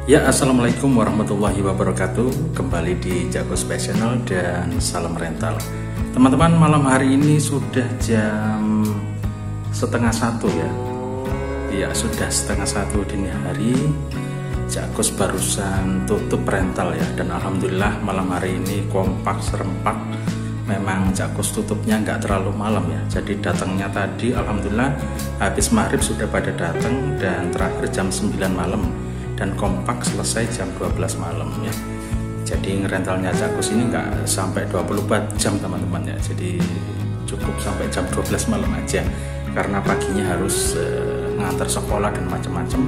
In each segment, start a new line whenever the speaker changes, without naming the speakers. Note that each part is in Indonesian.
Ya, assalamualaikum warahmatullahi wabarakatuh. Kembali di Jakos Channel dan salam rental. Teman-teman, malam hari ini sudah jam setengah satu ya. Ya, sudah setengah satu dini hari. Jakos barusan tutup rental ya. Dan alhamdulillah malam hari ini kompak serempak. Memang Jakos tutupnya nggak terlalu malam ya. Jadi datangnya tadi alhamdulillah habis maghrib sudah pada datang dan terakhir jam 9 malam. Dan kompak selesai jam 12 malam ya. Jadi ngerentalnya Jakos ini nggak sampai 24 jam teman-teman ya. Jadi cukup sampai jam 12 malam aja. Karena paginya harus ngantar sekolah dan macam-macam.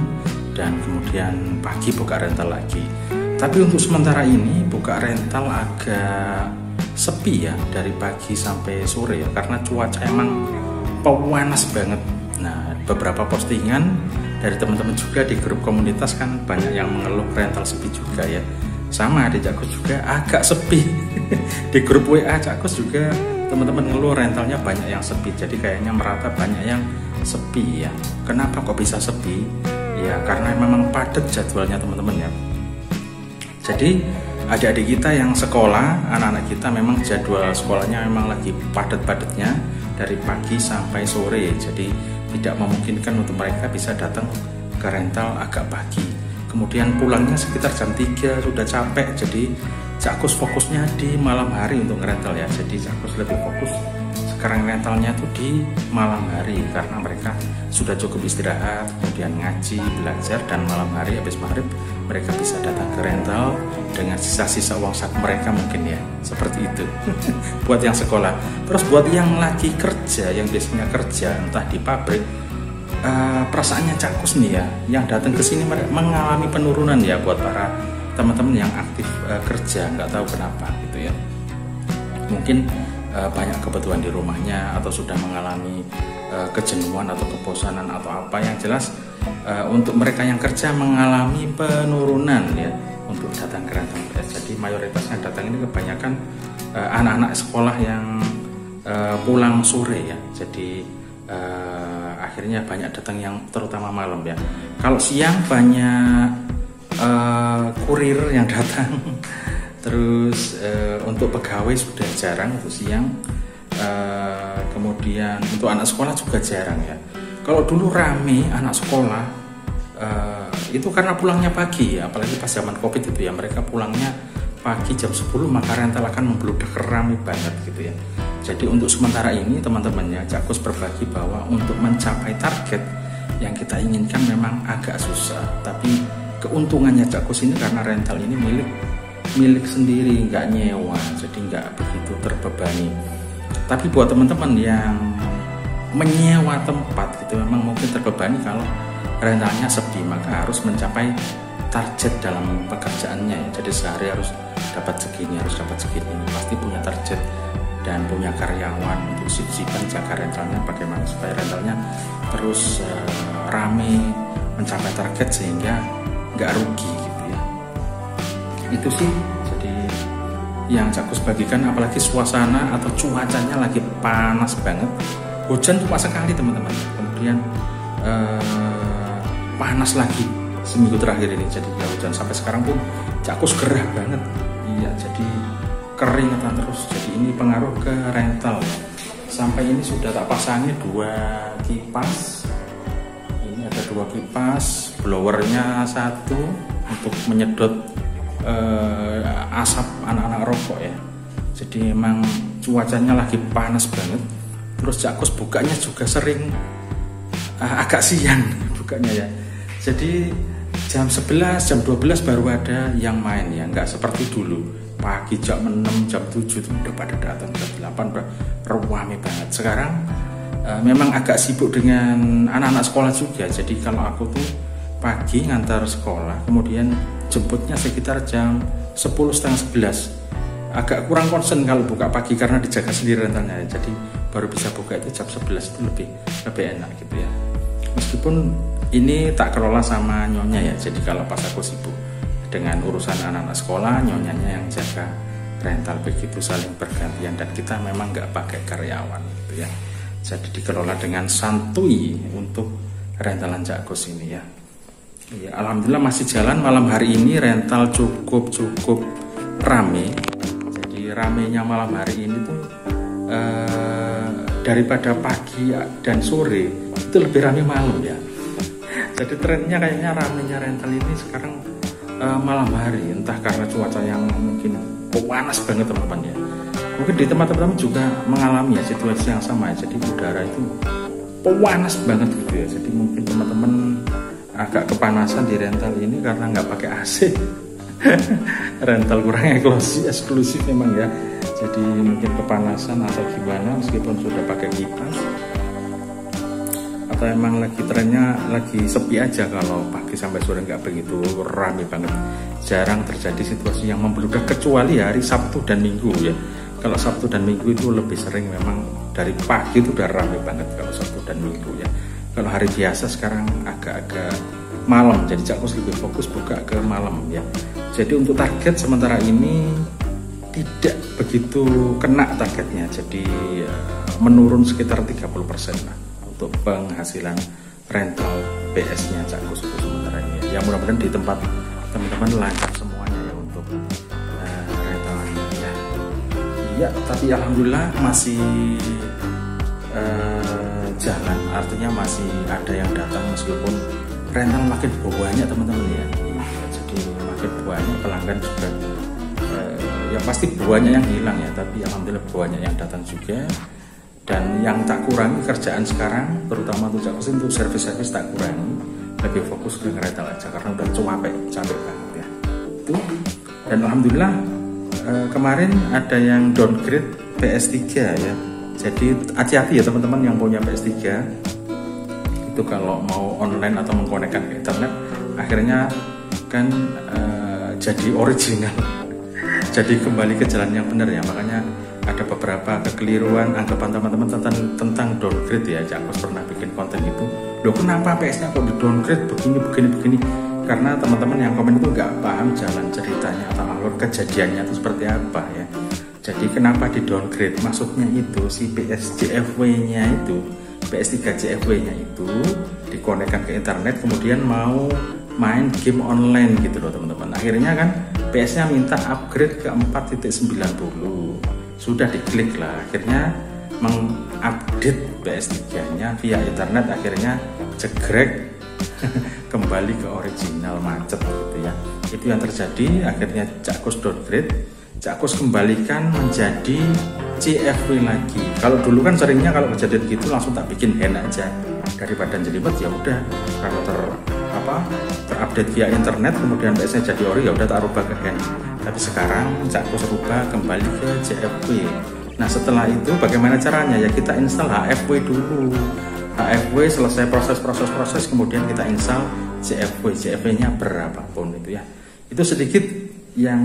Dan kemudian pagi buka rental lagi. Tapi untuk sementara ini buka rental agak sepi ya. Dari pagi sampai sore ya. Karena cuaca emang panas banget. Nah, beberapa postingan dari teman-teman juga di grup komunitas kan banyak yang mengeluh rental sepi juga ya. Sama di Jakos juga agak sepi. Di grup WA Jakos juga teman-teman ngeluh rentalnya banyak yang sepi. Jadi kayaknya merata banyak yang sepi ya. Kenapa kok bisa sepi? Ya karena memang padat jadwalnya teman-teman ya. Jadi adik-adik kita yang sekolah, anak-anak kita memang jadwal sekolahnya memang lagi padat-padatnya dari pagi sampai sore. Jadi tidak memungkinkan untuk mereka bisa datang ke rental agak pagi. Kemudian pulangnya sekitar jam 3 sudah capek. Jadi Jakos fokusnya di malam hari untuk ngerental ya. Jadi Jakos lebih fokus sekarang rentalnya tuh di malam hari karena mereka sudah cukup istirahat, kemudian ngaji, belajar, dan malam hari habis maghrib mereka bisa datang ke rental dengan sisa-sisa uang saku mereka mungkin ya, seperti itu. Buat yang sekolah. Terus buat yang lagi kerja, yang biasanya kerja entah di pabrik, perasaannya Jakos nih ya, yang datang ke sini mengalami penurunan ya buat para teman-teman yang aktif kerja, nggak tahu kenapa gitu ya. Mungkin banyak kebutuhan di rumahnya atau sudah mengalami kejenuhan atau kebosanan atau apa, yang jelas untuk mereka yang kerja mengalami penurunan ya untuk datang ke rental. Jadi mayoritasnya datang ini kebanyakan anak-anak sekolah yang pulang sore ya. Jadi akhirnya banyak datang yang terutama malam ya. Kalau siang banyak kurir yang datang. Terus untuk pegawai sudah jarang untuk siang. Kemudian untuk anak sekolah juga jarang ya. Kalau dulu rame anak sekolah itu karena pulangnya pagi ya. Apalagi pas zaman Covid itu ya, mereka pulangnya pagi jam 10, maka rental akan membludak rame banget gitu ya. Jadi untuk sementara ini teman-temannya Jakos berbagi bahwa untuk mencapai target yang kita inginkan memang agak susah. Tapi keuntungannya Jakos ini karena rental ini milik sendiri, nggak nyewa, jadi nggak begitu terbebani. Tapi buat teman-teman yang menyewa tempat gitu memang mungkin terbebani kalau rentalnya sepi, maka harus mencapai target dalam pekerjaannya. Jadi sehari harus dapat segini, pasti punya target dan punya karyawan untuk sip-sipan jaga rentalnya bagaimana supaya rentalnya terus rame, mencapai target sehingga nggak rugi gitu ya. Itu sih jadi yang Jakos bagikan, apalagi suasana atau cuacanya lagi panas banget. Hujan cuma sekali teman-teman, kemudian panas lagi seminggu terakhir ini. Jadi ya hujan sampai sekarang pun Jakos gerah banget. Iya, jadi keringetan terus. Jadi ini pengaruh ke rental. Sampai ini sudah tak pasangi 2 kipas. Ini ada 2 kipas, blowernya 1 untuk menyedot asap anak-anak rokok ya. Jadi emang cuacanya lagi panas banget. Terus Jakos bukanya juga sering agak siang bukanya ya. Jadi jam 11, jam 12 baru ada yang main ya. Nggak seperti dulu pagi jam 6, jam 7 itu udah pada datang, jam 8 ramai banget. Sekarang memang agak sibuk dengan anak-anak sekolah juga. Jadi kalau aku tuh pagi ngantar sekolah, kemudian jemputnya sekitar jam 10, setengah 11. Agak kurang konsen kalau buka pagi karena dijaga sendiri rentalnya. Jadi baru bisa buka itu jam 11 itu lebih enak gitu ya. Meskipun ini tak kelola sama nyonya ya. Jadi kalau pas aku sibuk dengan urusan anak-anak sekolah, nyonyanya yang jaga rental, begitu saling bergantian. Dan kita memang nggak pakai karyawan gitu ya. Jadi dikelola dengan santuy untuk rentalan Jakos ini ya. Ya, alhamdulillah masih jalan. Malam hari ini rental cukup rame. Jadi ramenya malam hari ini tuh daripada pagi dan sore itu lebih rame malam ya. Jadi trennya kayaknya ramenya rental ini sekarang malam hari, entah karena cuaca yang mungkin panas banget teman-teman ya. Mungkin di tempat teman-teman juga mengalami ya situasi yang sama ya. Jadi udara itu panas banget gitu ya. Jadi mungkin teman-teman agak kepanasan di rental ini karena nggak pakai AC. Rental kurang eksklusif memang ya. Jadi mungkin kepanasan atau gimana meskipun sudah pakai kipas. Atau emang lagi trennya lagi sepi aja kalau pagi sampai sore nggak begitu rame banget. Jarang terjadi situasi yang membludak kecuali hari Sabtu dan Minggu ya. Kalau Sabtu dan Minggu itu lebih sering memang dari pagi itu udah rame banget kalau Sabtu dan Minggu ya. Kalau hari biasa sekarang agak-agak malam, jadi Cak Kus lebih fokus buka ke malam ya. Jadi untuk target sementara ini tidak begitu kena targetnya, jadi menurun sekitar 30% lah untuk penghasilan rental PS-nya Cak Kus untuk sementara ini. Ya mudah-mudahan di tempat teman-teman lancar semuanya ya untuk rentalnya ya. Iya, tapi alhamdulillah masih jalan, artinya masih ada yang datang meskipun rental makin banyak teman-teman ya. Jadi makin banyak pelanggan juga ya pasti banyak yang hilang ya, tapi alhamdulillah banyak yang datang juga. Dan yang tak kurangi kerjaan sekarang terutama untuk Cak Kus untuk servis-servis tak kurangi, lebih fokus ke rental aja karena udah capek banget ya itu. Dan alhamdulillah kemarin ada yang downgrade PS3 ya. Jadi hati-hati ya teman-teman yang punya PS3 itu kalau mau online atau mengkonekkan ke internet akhirnya kan jadi original. Jadi kembali ke jalan yang benar ya. Makanya ada beberapa kekeliruan anggapan teman-teman tentang downgrade ya. Cak Kus pernah bikin konten itu. Loh kenapa PS-nya kok di downgrade begini. Karena teman-teman yang komen itu nggak paham jalan ceritanya atau alur kejadiannya itu seperti apa ya. Jadi kenapa di downgrade? Maksudnya itu si PS-JFW-nya itu, PS3 JFW-nya itu dikonekkan ke internet kemudian mau main game online gitu loh teman-teman. Akhirnya kan PS-nya minta upgrade ke 4.90. Sudah diklik lah, akhirnya mengupdate PS3-nya via internet, akhirnya jegrek kembali ke original, macet gitu ya. Itu yang terjadi, akhirnya Cak Kus downgrade. Cak Kus kembalikan menjadi CFW lagi. Kalau dulu kan seringnya kalau kejadian gitu langsung tak bikin hand aja daripada jelibet, ya udah kalau terupdate via internet kemudian PS-nya jadi ori ya udah tak rubah ke hand. Tapi sekarang Cak Kus rubah kembali ke CFW. Nah setelah itu bagaimana caranya ya, kita install HFW dulu. HFW selesai proses kemudian kita install CFW-nya berapapun itu ya. Itu sedikit yang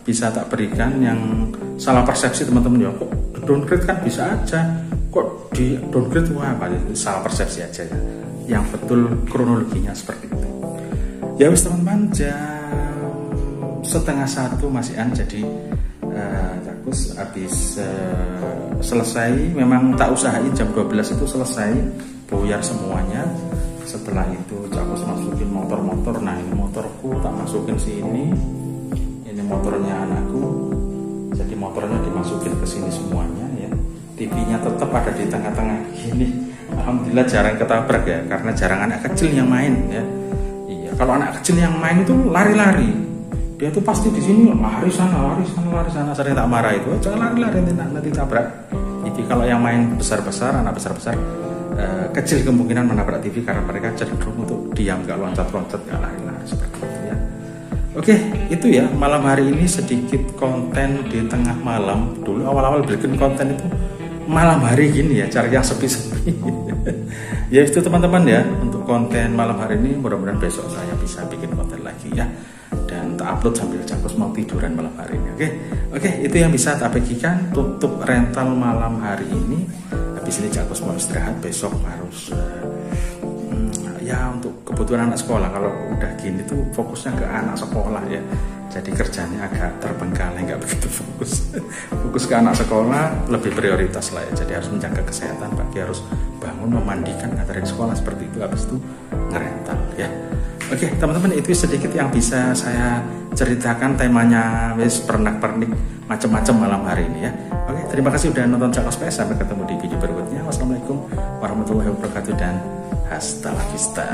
bisa tak berikan, yang salah persepsi teman-teman ya, kok downgrade kan bisa aja, kok di downgrade wah apa itu salah persepsi aja ya. Yang betul kronologinya seperti itu ya. Wis teman-teman, jam 12:30 masihan, jadi Cak Kus habis selesai, memang tak usahain jam 12 itu selesai boyar semuanya. Setelah itu Cak Kus masukin motor-motor. Nah ini motorku tak masukin sini, ini motornya anakku, jadi motornya dimasukin ke sini semuanya ya. TV-nya tetap ada di tengah-tengah gini. Alhamdulillah jarang ketabrak ya, karena jarang anak kecil yang main ya. Iya, kalau anak kecil yang main itu lari-lari, dia tuh pasti di sini lari sana. Sering tak marah itu, jangan lari-lari nanti tabrak TV. Kalau yang main besar-besar, anak besar-besar, kecil kemungkinan menabrak TV karena mereka cenderung untuk diam, nggak loncat-loncat, nggak lari-lari seperti itu ya. Oke, itu ya malam hari ini sedikit konten di tengah malam. Dulu awal-awal bikin konten itu malam hari gini ya, cari yang sepi-sepi. Ya itu teman-teman ya, untuk konten malam hari ini mudah-mudahan besok saya bisa bikin konten lagi ya, dan tak upload sambil Cak Kus mau tiduran malam hari ini. Oke, itu yang bisa tak bagikan. Tutup rental malam hari ini. Habis ini Cak Kus mau istirahat, besok harus ya untuk kebutuhan anak sekolah. Kalau udah gini tuh fokusnya ke anak sekolah ya, jadi kerjanya agak terbengkalai, nggak begitu fokus ke anak sekolah, lebih prioritas lah ya. Jadi harus menjaga kesehatan, pagi harus bangun, memandikan, nganterin sekolah seperti itu, habis itu ngerental ya. Oke teman-teman, itu sedikit yang bisa saya ceritakan. Temanya wis pernak-pernik macam-macam malam hari ini ya. Oke, terima kasih udah nonton Cakos PS. Sampai ketemu di video berikutnya. Wassalamualaikum warahmatullahi wabarakatuh dan hasta la vista.